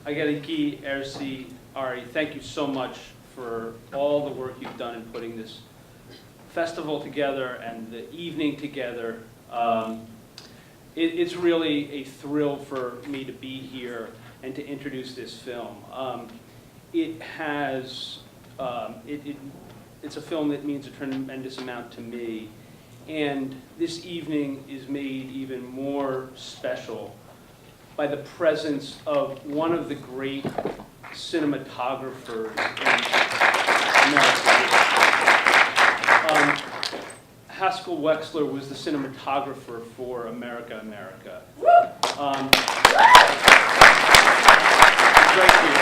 Kary Antholis, thank you so much for all the work you've done in putting this festival together and the evening together. It's really a thrill for me to be here and to introduce this film. It's a film that means a tremendous amount to me, and this evening is made even more special by the presence of one of the great cinematographers in America. Haskell Wexler was the cinematographer for America, America. Right here.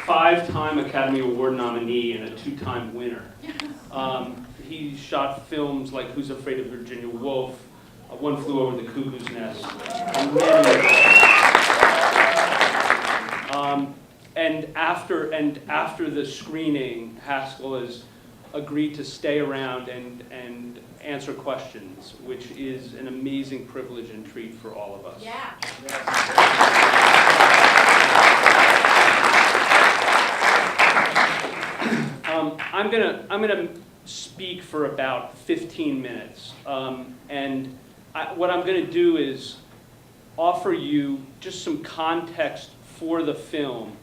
Five-time Academy Award nominee and a two-time winner. He shot films like Who's Afraid of Virginia Woolf, One Flew Over the Cuckoo's Nest, and many others. And after the screening, Haskell has agreed to stay around and answer questions, which is an amazing privilege and treat for all of us. Yeah. I'm gonna speak for about 15 minutes, and what I'm gonna do is offer you just some context for the film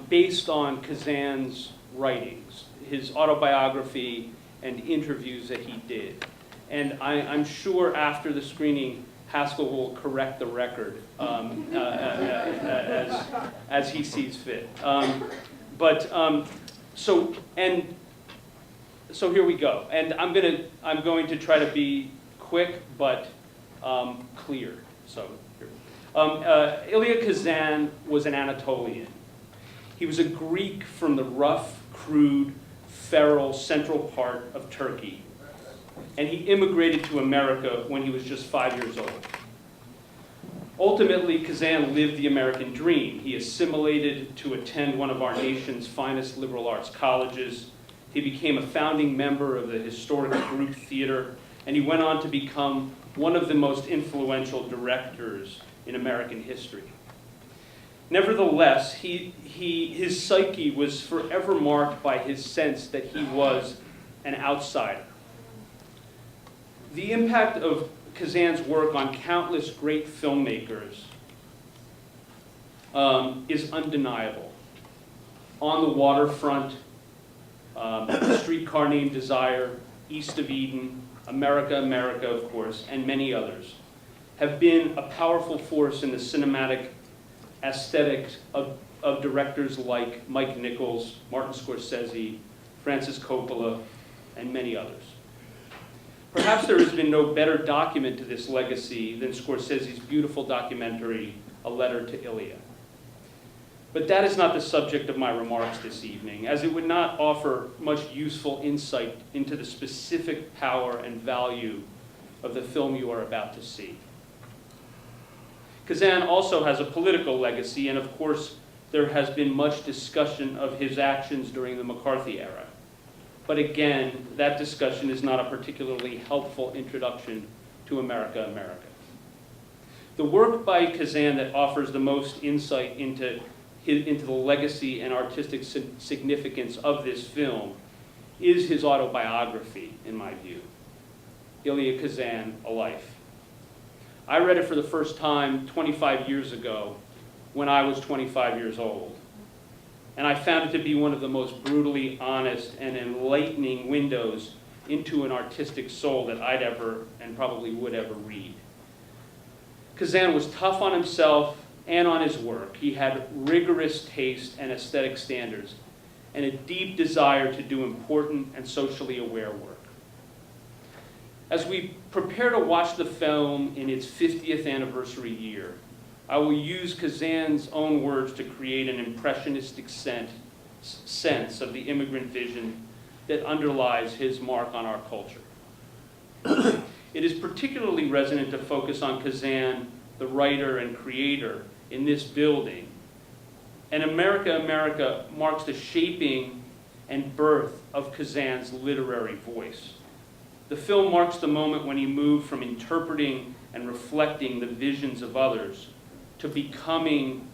based on Kazan's writings, his autobiography and interviews that he did. And I'm sure after the screening, Haskell will correct the record as he sees fit. So here we go, and I'm going to try to be quick but clear. So here. Elia Kazan was an Anatolian. He was a Greek from the rough, crude, feral central part of Turkey, and he immigrated to America when he was just 5 years old. Ultimately, Kazan lived the American dream. He assimilated to attend one of our nation's finest liberal arts colleges. He became a founding member of the historic Group Theater, and he went on to become one of the most influential directors in American history. Nevertheless, his psyche was forever marked by his sense that he was an outsider. The impact of Kazan's work on countless great filmmakers is undeniable. On the Waterfront, Streetcar Named Desire, East of Eden, America, America, of course, and many others have been a powerful force in the cinematic aesthetics of directors like Mike Nichols, Martin Scorsese, Francis Coppola, and many others. Perhaps there has been no better document to this legacy than Scorsese's beautiful documentary, A Letter to Elia. But that is not the subject of my remarks this evening, as it would not offer much useful insight into the specific power and value of the film you are about to see. Kazan also has a political legacy, and of course, there has been much discussion of his actions during the McCarthy era. But again, that discussion is not a particularly helpful introduction to America, America. The work by Kazan that offers the most insight into the legacy and artistic significance of this film is his autobiography, in my view, Elia Kazan, A Life. I read it for the first time 25 years ago when I was 25 years old. And I found it to be one of the most brutally honest and enlightening windows into an artistic soul that I'd ever, and probably would ever, read. Kazan was tough on himself and on his work. He had rigorous taste and aesthetic standards, and a deep desire to do important and socially aware work. As we prepare to watch the film in its 50th anniversary year, I will use Kazan's own words to create an impressionistic sense of the immigrant vision that underlies his mark on our culture. It is particularly resonant to focus on Kazan, the writer and creator, in this building. And America, America marks the shaping and birth of Kazan's literary voice. The film marks the moment when he moved from interpreting and reflecting the visions of others to becoming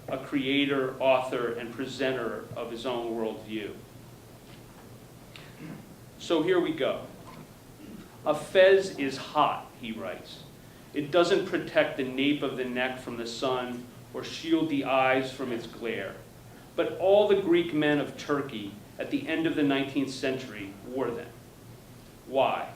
a creator, author, and presenter of his own worldview. So here we go. A fez is hot, he writes. It doesn't protect the nape of the neck from the sun or shield the eyes from its glare. But all the Greek men of Turkey at the end of the 19th century wore them. Why?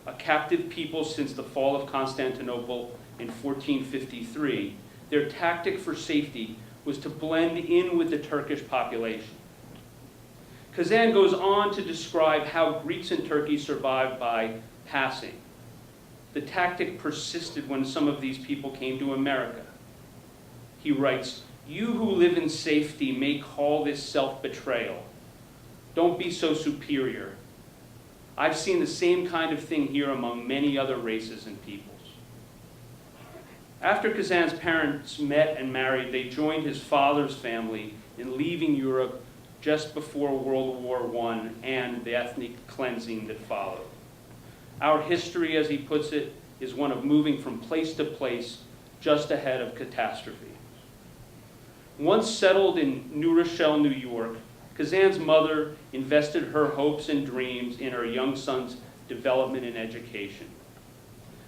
A captive people since the fall of Constantinople in 1453, their tactic for safety was to blend in with the Turkish population. Kazan goes on to describe how Greeks in Turkey survived by passing. The tactic persisted when some of these people came to America. He writes, "You who live in safety may call this self-betrayal. Don't be so superior. I've seen the same kind of thing here among many other races and peoples." After Kazan's parents met and married, they joined his father's family in leaving Europe just before World War I and the ethnic cleansing that followed. Our history, as he puts it, is one of moving from place to place just ahead of catastrophe. Once settled in New Rochelle, New York, Kazan's mother invested her hopes and dreams in her young son's development and education.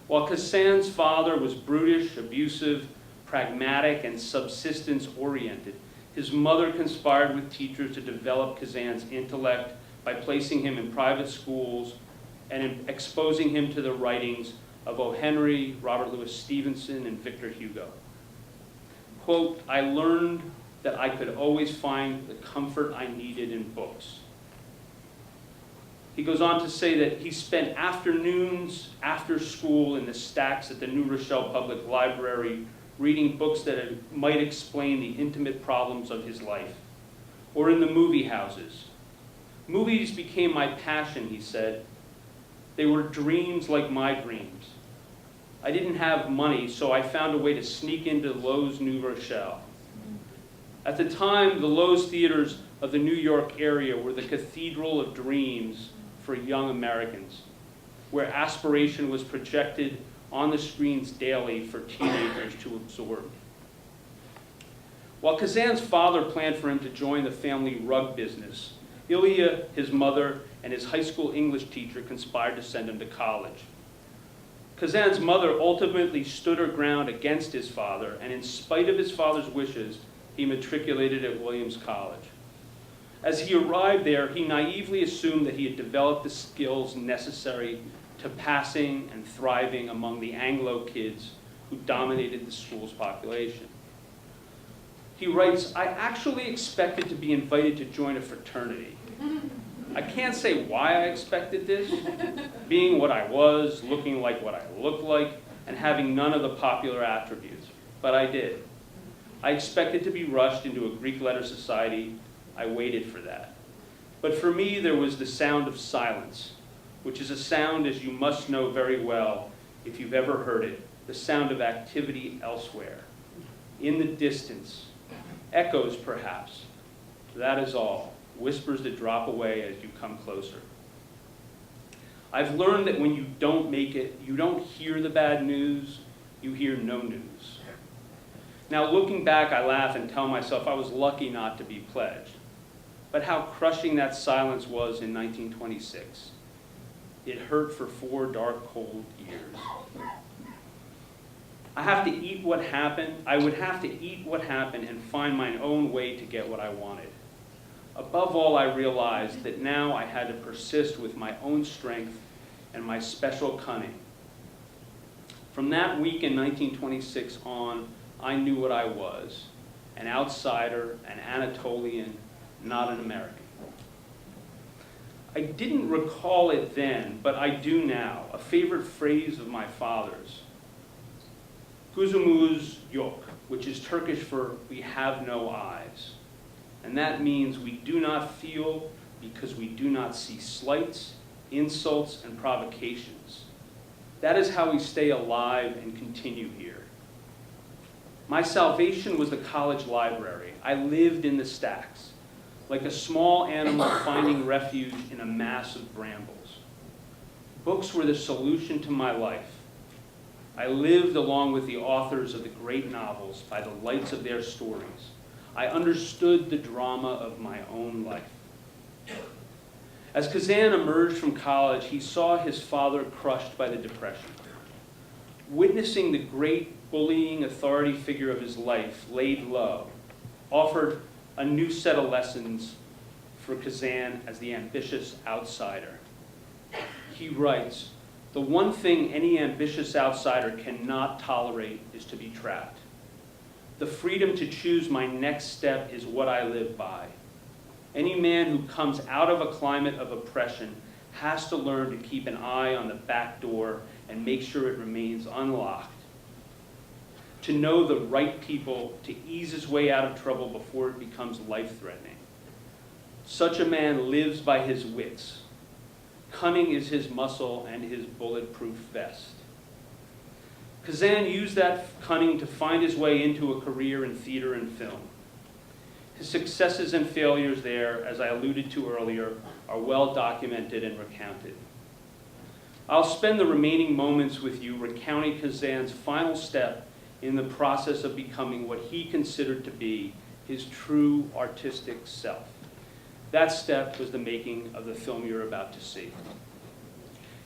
While Kazan's father was brutish, abusive, pragmatic, and subsistence-oriented, his mother conspired with teachers to develop Kazan's intellect by placing him in private schools and exposing him to the writings of O. Henry, Robert Louis Stevenson, and Victor Hugo. Quote, "I learned that I could always find the comfort I needed in books." He goes on to say that he spent afternoons after school in the stacks at the New Rochelle Public Library reading books that might explain the intimate problems of his life, or in the movie houses. "Movies became my passion," he said. "They were dreams like my dreams. I didn't have money, so I found a way to sneak into Lowe's New Rochelle." At the time, the Lowe's theaters of the New York area were the cathedral of dreams for young Americans, where aspiration was projected on the screens daily for teenagers to absorb. While Kazan's father planned for him to join the family rug business, Elia, his mother, and his high school English teacher conspired to send him to college. Kazan's mother ultimately stood her ground against his father, and in spite of his father's wishes, he matriculated at Williams College. As he arrived there, he naively assumed that he had developed the skills necessary to passing and thriving among the Anglo kids who dominated the school's population. He writes, "I actually expected to be invited to join a fraternity. I can't say why I expected this, being what I was, looking like what I looked like, and having none of the popular attributes, but I did. I expected to be rushed into a Greek letter society. I waited for that. But for me, there was the sound of silence, which is a sound, as you must know very well if you've ever heard it, the sound of activity elsewhere, in the distance, echoes perhaps. That is all, whispers that drop away as you come closer. I've learned that when you don't make it, you don't hear the bad news, you hear no news." Now, looking back, I laugh and tell myself I was lucky not to be pledged. But how crushing that silence was in 1926. It hurt for 4 dark, cold years. I would have to eat what happened and find my own way to get what I wanted. Above all, I realized that now I had to persist with my own strength and my special cunning. From that week in 1926 on, I knew what I was, an outsider, an Anatolian, not an American. I didn't recall it then, but I do now, a favorite phrase of my father's. Gözümüz yok, which is Turkish for we have no eyes. And that means we do not feel because we do not see slights, insults, and provocations. That is how we stay alive and continue here. My salvation was the college library. I lived in the stacks. like a small animal finding refuge in a mass of brambles. Books were the solution to my life. I lived along with the authors of the great novels by the lights of their stories. I understood the drama of my own life. As Kazan emerged from college, he saw his father crushed by the Depression. Witnessing the great bullying authority figure of his life laid low, offered a new set of lessons for Kazan as the ambitious outsider. He writes, "The one thing any ambitious outsider cannot tolerate is to be trapped. The freedom to choose my next step is what I live by. Any man who comes out of a climate of oppression has to learn to keep an eye on the back door and make sure it remains unlocked. To know the right people to ease his way out of trouble before it becomes life-threatening. Such a man lives by his wits. Cunning is his muscle and his bulletproof vest." Kazan used that cunning to find his way into a career in theater and film. His successes and failures there, as I alluded to earlier, are well documented and recounted. I'll spend the remaining moments with you recounting Kazan's final step in the process of becoming what he considered to be his true artistic self. That step was the making of the film you're about to see.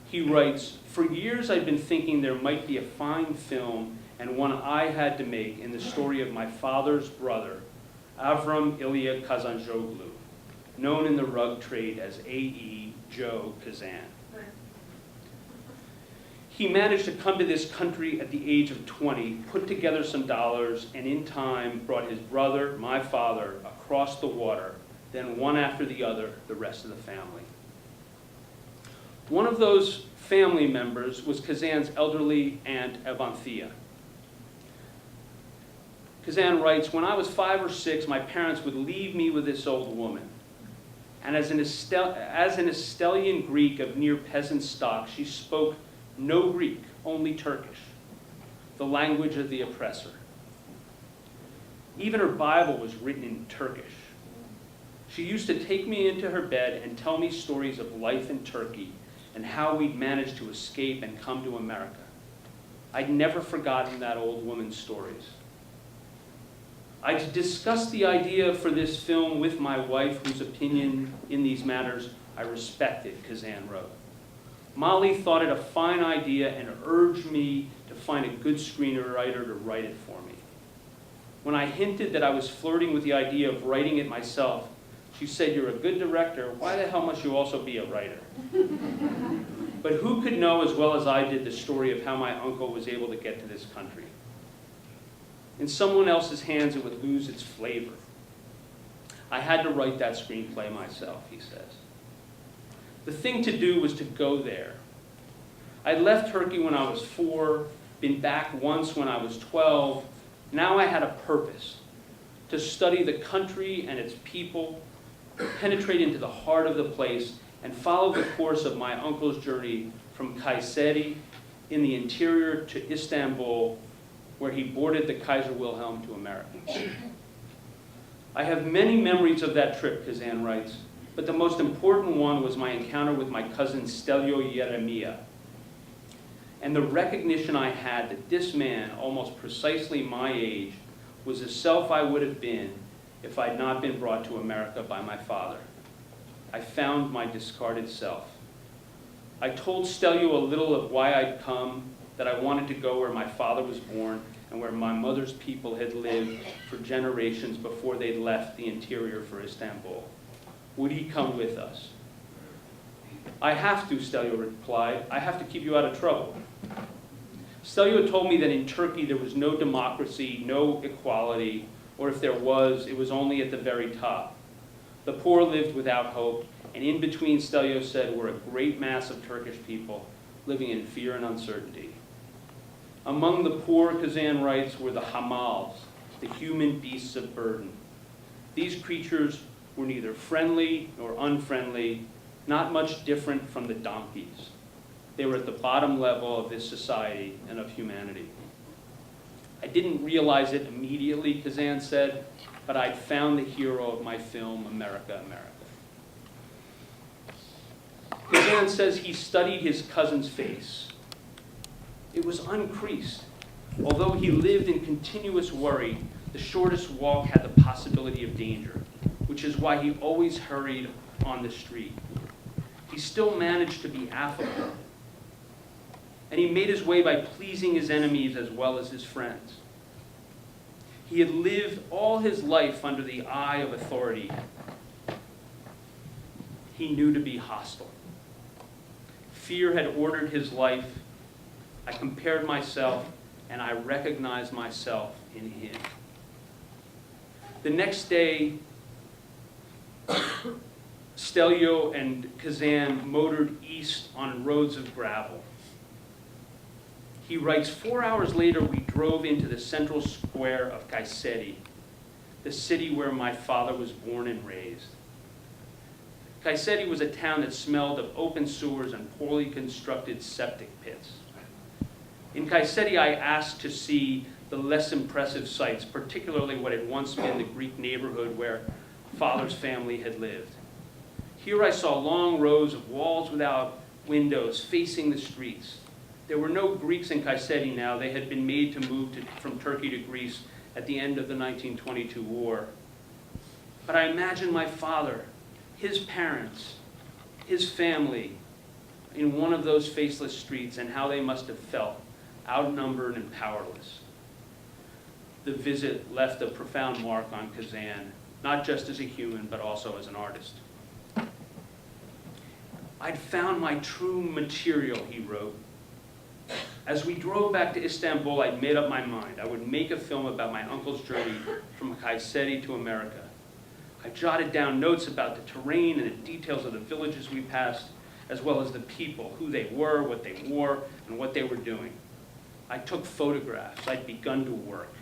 He writes, "For years I'd been thinking there might be a fine film and one I had to make in the story of my father's brother, Avram Elia Kazan, known in the rug trade as A.E. Joe Kazan. He managed to come to this country at the age of 20, put together some dollars, and in time brought his brother, my father, across the water, then one after the other, the rest of the family. One of those family members was Kazan's elderly aunt, Evanthea. Kazan writes, "When I was 5 or 6, my parents would leave me with this old woman. And as an Estelian Greek of near peasant stock, she spoke no Greek, only Turkish, the language of the oppressor. Even her Bible was written in Turkish. She used to take me into her bed and tell me stories of life in Turkey and how we'd managed to escape and come to America. I'd never forgotten that old woman's stories. I discussed the idea for this film with my wife, whose opinion in these matters I respected," Kazan wrote. "Molly thought it a fine idea and urged me to find a good screenwriter to write it for me. When I hinted that I was flirting with the idea of writing it myself, she said, 'You're a good director, why the hell must you also be a writer?' But who could know as well as I did the story of how my uncle was able to get to this country? In someone else's hands, it would lose its flavor. I had to write that screenplay myself," he says. "The thing to do was to go there. I'd left Turkey when I was 4, been back once when I was 12. Now I had a purpose, to study the country and its people, penetrate into the heart of the place, and follow the course of my uncle's journey from Kayseri in the interior to Istanbul, where he boarded the Kaiser Wilhelm to America. I have many memories of that trip," Kazan writes, "but the most important one was my encounter with my cousin Stelio Yeremia, and the recognition I had that this man, almost precisely my age, was the self I would have been if I'd not been brought to America by my father. I found my discarded self. I told Stelio a little of why I'd come, that I wanted to go where my father was born and where my mother's people had lived for generations before they'd left the interior for Istanbul. Would he come with us? 'I have to,' Stelio replied. 'I have to keep you out of trouble.' Stelio told me that in Turkey there was no democracy, no equality, or if there was, it was only at the very top. The poor lived without hope, and in between, Stelio said, were a great mass of Turkish people living in fear and uncertainty. Among the poor," Kazan writes, "were the hamals, the human beasts of burden. These creatures were neither friendly nor unfriendly, not much different from the donkeys. They were at the bottom level of this society and of humanity. I didn't realize it immediately," Kazan said. but I'd found the hero of my film, America, America. Kazan says he studied his cousin's face. It was uncreased. Although he lived in continuous worry, the shortest walk had the possibility of danger, which is why he always hurried on the street. He still managed to be affable, and he made his way by pleasing his enemies as well as his friends. He had lived all his life under the eye of authority he knew to be hostile. Fear had ordered his life. I compared myself, and I recognized myself in him. The next day, Stelio and Kazan motored east on roads of gravel. He writes, 4 hours later, we drove into the central square of Kayseri, the city where my father was born and raised. Kayseri was a town that smelled of open sewers and poorly constructed septic pits. In Kayseri, I asked to see the less impressive sites, particularly what had once been the Greek neighborhood where father's family had lived. Here I saw long rows of walls without windows facing the streets. There were no Greeks in Kayseri now. They had been made to move from Turkey to Greece at the end of the 1922 war. But I imagined my father, his parents, his family in one of those faceless streets and how they must have felt, outnumbered and powerless. The visit left a profound mark on Kazan, not just as a human, but also as an artist. I'd found my true material, he wrote. As we drove back to Istanbul, I'd made up my mind. I would make a film about my uncle's journey from Kayseri to America. I jotted down notes about the terrain and the details of the villages we passed, as well as the people, who they were, what they wore, and what they were doing. I took photographs. I'd begun to work.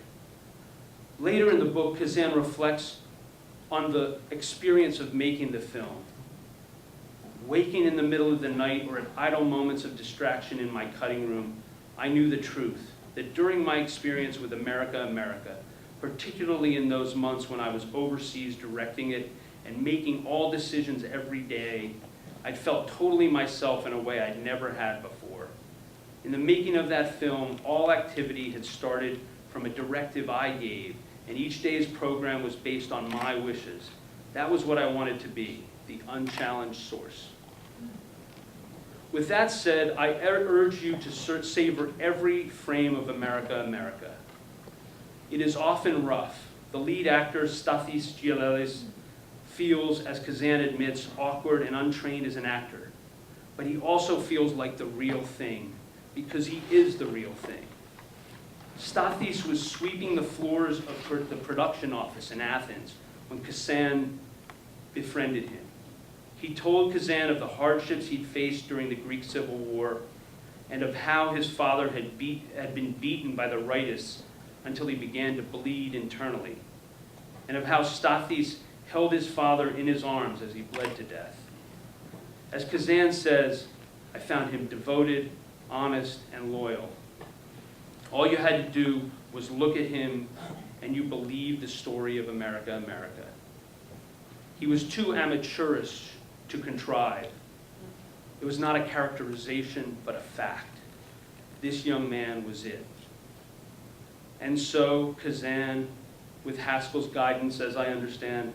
Later in the book, Kazan reflects on the experience of making the film. Waking in the middle of the night or at idle moments of distraction in my cutting room, I knew the truth, that during my experience with America, America, particularly in those months when I was overseas directing it and making all decisions every day, I'd felt totally myself in a way I'd never had before. In the making of that film, all activity had started from a directive I gave, and each day's program was based on my wishes. That was what I wanted to be, the unchallenged source. With that said, I urge you to savor every frame of America, America. It is often rough. The lead actor, Stathis Gialelis, feels, as Kazan admits, awkward and untrained as an actor. But he also feels like the real thing, because he is the real thing. Stathis was sweeping the floors of the production office in Athens when Kazan befriended him. He told Kazan of the hardships he'd faced during the Greek Civil War and of how his father had been beaten by the rightists until he began to bleed internally, and of how Stathis held his father in his arms as he bled to death. As Kazan says, I found him devoted, honest, and loyal. All you had to do was look at him and you believed the story of America, America. He was too amateurish to contrive. It was not a characterization, but a fact. This young man was it. And so Kazan, with Haskell's guidance, as I understand,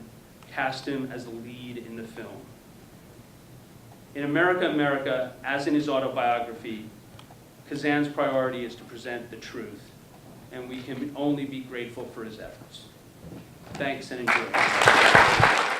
cast him as the lead in the film. In America, America, as in his autobiography, Kazan's priority is to present the truth, and we can only be grateful for his efforts. Thanks and enjoy.